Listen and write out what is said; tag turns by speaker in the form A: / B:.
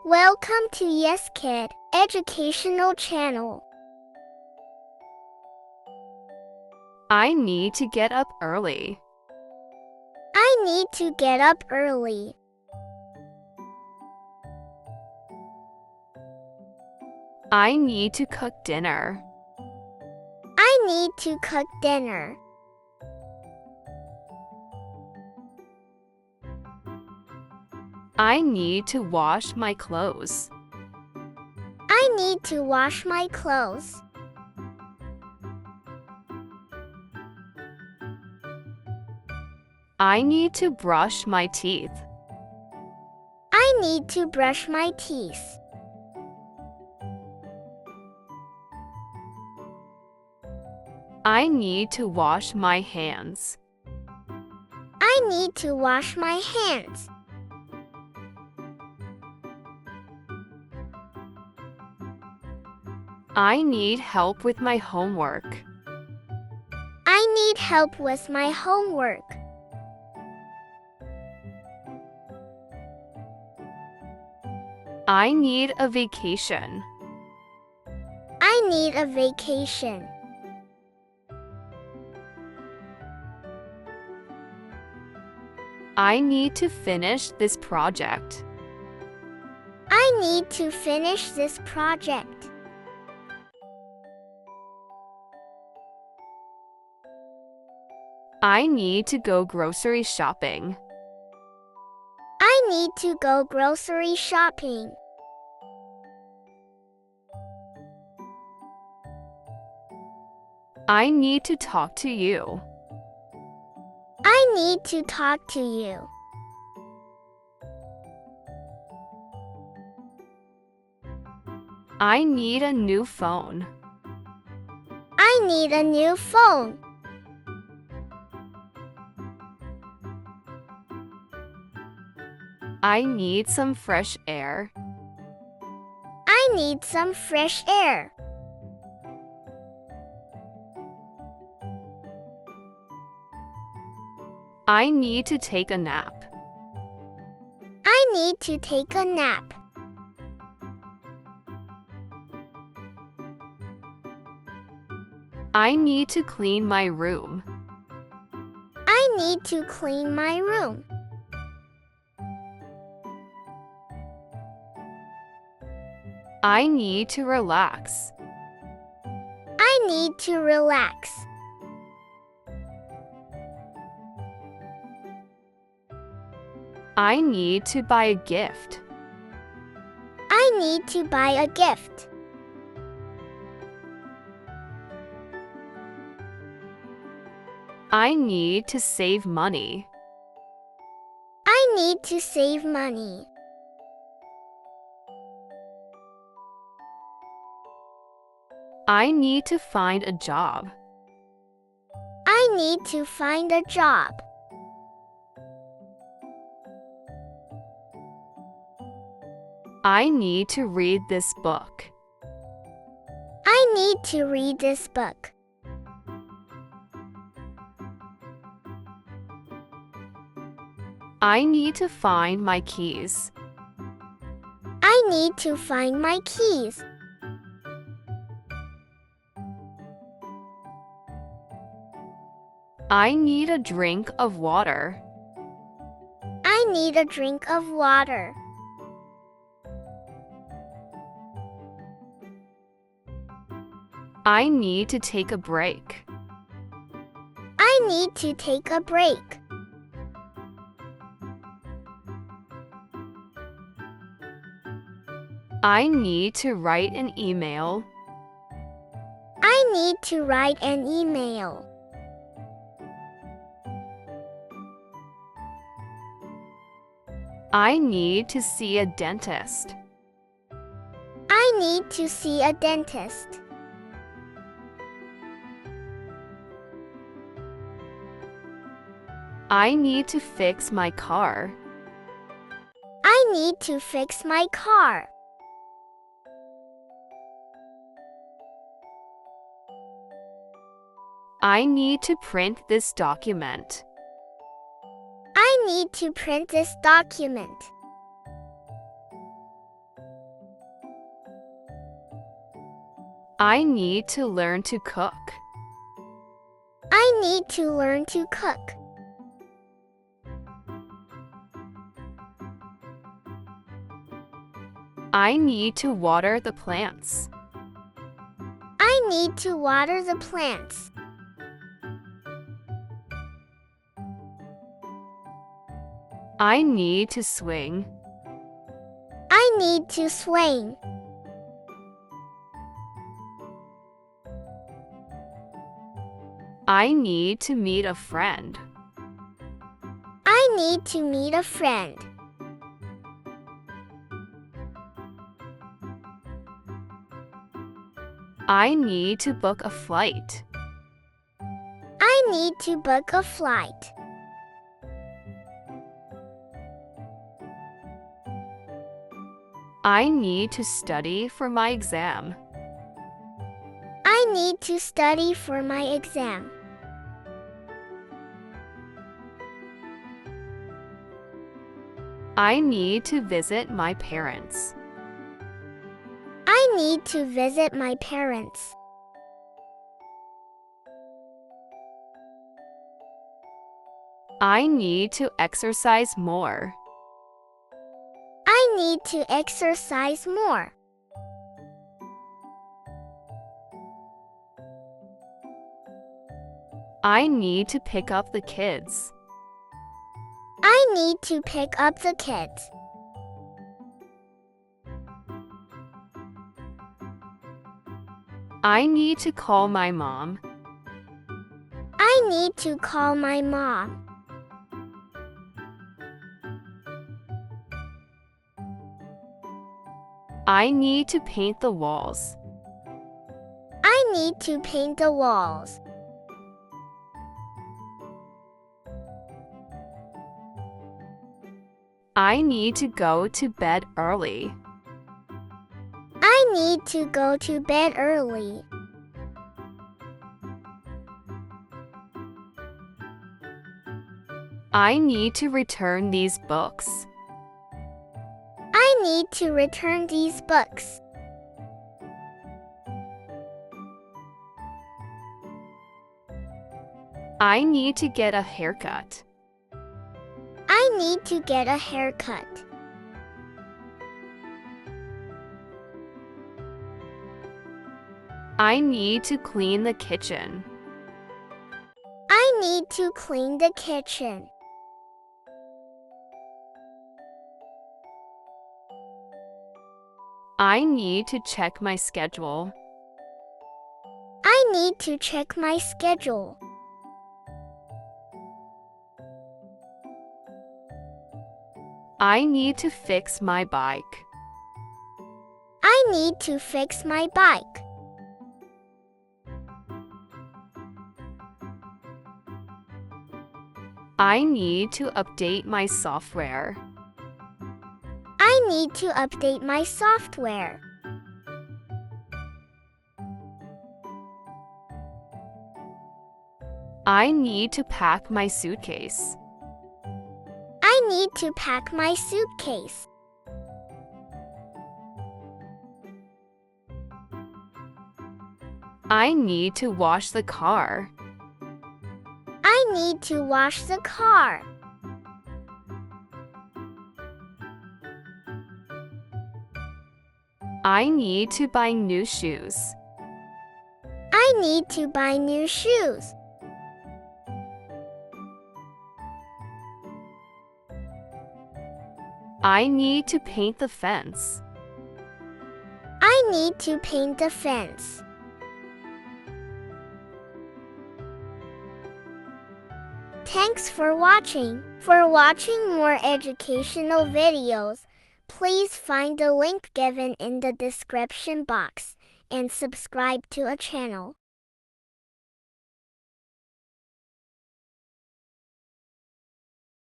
A: Welcome to Yes Kid Educational Channel.
B: I need to get up early.
A: I need to get up early.
B: I need to cook dinner.
A: I need to cook dinner.
B: I need to wash my clothes.
A: I need to wash my clothes.
B: I need to brush my teeth.
A: I need to brush my teeth.
B: I need to wash my hands.
A: I need to wash my hands.
B: I need help with my homework.
A: I need help with my homework.
B: I need a vacation.
A: I need a vacation.
B: I need to finish this project.
A: I need to finish this project.
B: I need to go grocery shopping.
A: I need to go grocery shopping.
B: I need to talk to you.
A: I need to talk to you.
B: I need a new phone.
A: I need a new phone.
B: I need some fresh air.
A: I need some fresh air.
B: I need to take a nap.
A: I need to take a nap.
B: I need to clean my room.
A: I need to clean my room.
B: I need to relax.
A: I need to relax.
B: I need to buy a gift.
A: I need to buy a gift.
B: I need to save money.
A: I need to save money.
B: I need to find a job.
A: I need to find a job.
B: I need to read this book.
A: I need to read this book.
B: I need to find my keys.
A: I need to find my keys.
B: I need a drink of water.
A: I need a drink of water.
B: I need to take a break.
A: I need to take a break.
B: I need to write an email.
A: I need to write an email.
B: I need to see a dentist.
A: I need to see a dentist.
B: I need to fix my car.
A: I need to fix my car.
B: I need to print this document.
A: I need to print this document.
B: I need to learn to cook.
A: I need to learn to cook.
B: I need to water the plants.
A: I need to water the plants.
B: I need to swing.
A: I need to swing.
B: I need to meet a friend.
A: I need to meet a friend.
B: I need to book a flight.
A: I need to book a flight.
B: I need to study for my exam.
A: I need to study for my exam.
B: I need to visit my parents.
A: I need to visit my parents.
B: I need to exercise more.
A: I need to exercise more.
B: I need to pick up the kids.
A: I need to pick up the kids.
B: I need to call my mom.
A: I need to call my mom.
B: I need to paint the walls.
A: I need to paint the walls.
B: I need to go to bed early.
A: I need to go to bed early.
B: I need to return these books.
A: I need to return these books.
B: I need to get a haircut.
A: I need to get a haircut.
B: I need to clean the kitchen.
A: I need to clean the kitchen.
B: I need to check my schedule.
A: I need to check my schedule.
B: I need to fix my bike.
A: I need to fix my bike.
B: I need to update my software.
A: I need to update my software.
B: I need to pack my suitcase.
A: I need to pack my suitcase.
B: I need to wash the car.
A: I need to wash the car.
B: I need to buy new shoes.
A: I need to buy new shoes.
B: I need to paint the fence.
A: I need to paint the fence. Thanks for watching. For watching more educational videos, please find the link given in the description box and subscribe to our channel.